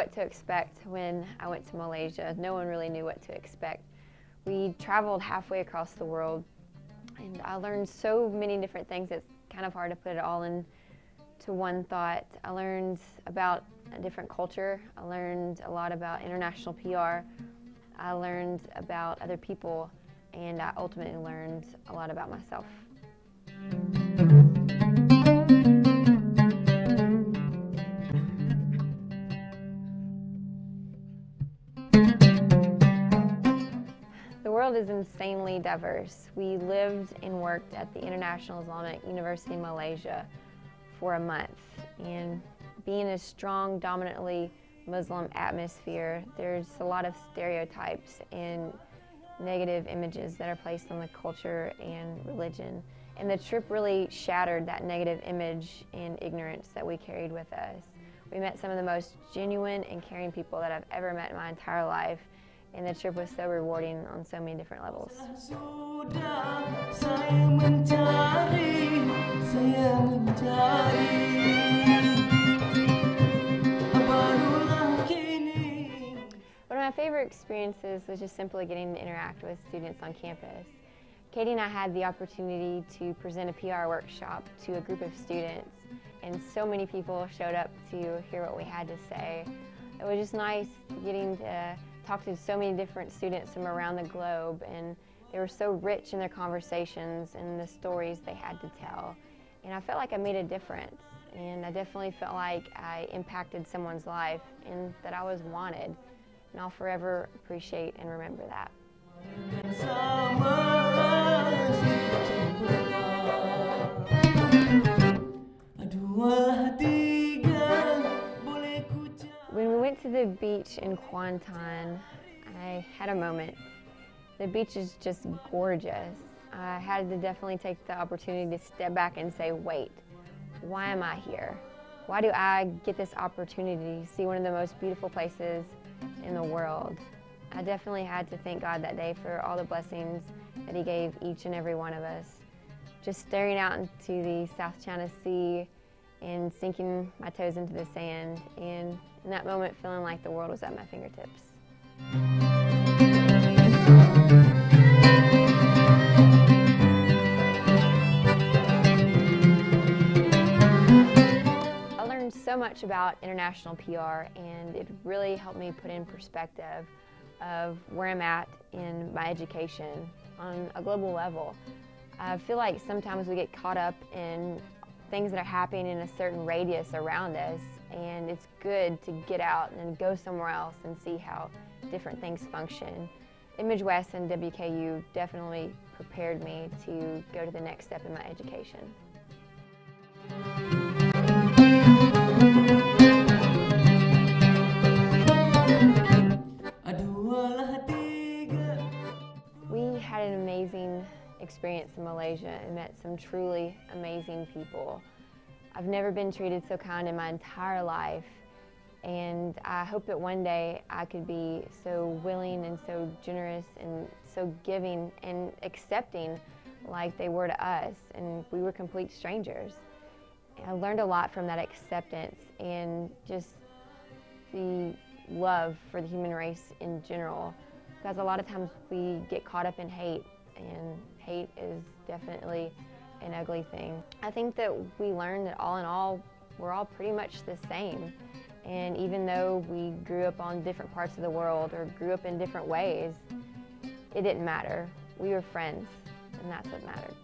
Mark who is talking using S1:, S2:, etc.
S1: what to expect when I went to Malaysia. No one really knew what to expect. We traveled halfway across the world, and I learned so many different things. It's kind of hard to put it all into one thought. I learned about a different culture. I learned a lot about international PR. I learned about other people, and I ultimately learned a lot about myself. The world is insanely diverse. We lived and worked at the International Islamic University in Malaysia for a month, and being a strong, dominantly Muslim atmosphere, there's a lot of stereotypes and negative images that are placed on the culture and religion. And the trip really shattered that negative image and ignorance that we carried with us. We met some of the most genuine and caring people that I've ever met in my entire life, and the trip was so rewarding on so many different levels. One of my favorite experiences was just simply getting to interact with students on campus. Katie and I had the opportunity to present a PR workshop to a group of students, and so many people showed up to hear what we had to say. It was just nice getting to talk to so many different students from around the globe, and they were so rich in their conversations and the stories they had to tell. And I felt like I made a difference, and I definitely felt like I impacted someone's life and that I was wanted. And I'll forever appreciate and remember that. When we went to the beach in Kuantan, I had a moment. The beach is just gorgeous. I had to definitely take the opportunity to step back and say, wait, why am I here? Why do I get this opportunity to see one of the most beautiful places in the world? I definitely had to thank God that day for all the blessings that He gave each and every one of us. Just staring out into the South China Sea and sinking my toes into the sand, and in that moment feeling like the world was at my fingertips. I learned so much about international PR, and it really helped me put in perspective of where I'm at in my education on a global level. I feel like sometimes we get caught up in things that are happening in a certain radius around us, and it's good to get out and go somewhere else and see how different things function. Image West and WKU definitely prepared me to go to the next step in my education. We had an amazing experience in Malaysia and met some truly amazing people. I've never been treated so kind in my entire life, and I hope that one day I could be so willing and so generous and so giving and accepting like they were to us, and we were complete strangers. I learned a lot from that acceptance and just the love for the human race in general, because a lot of times we get caught up in hate, and hate is definitely an ugly thing. I think that we learned that all in all, we're all pretty much the same. And even though we grew up on different parts of the world or grew up in different ways, it didn't matter. We were friends, and that's what mattered.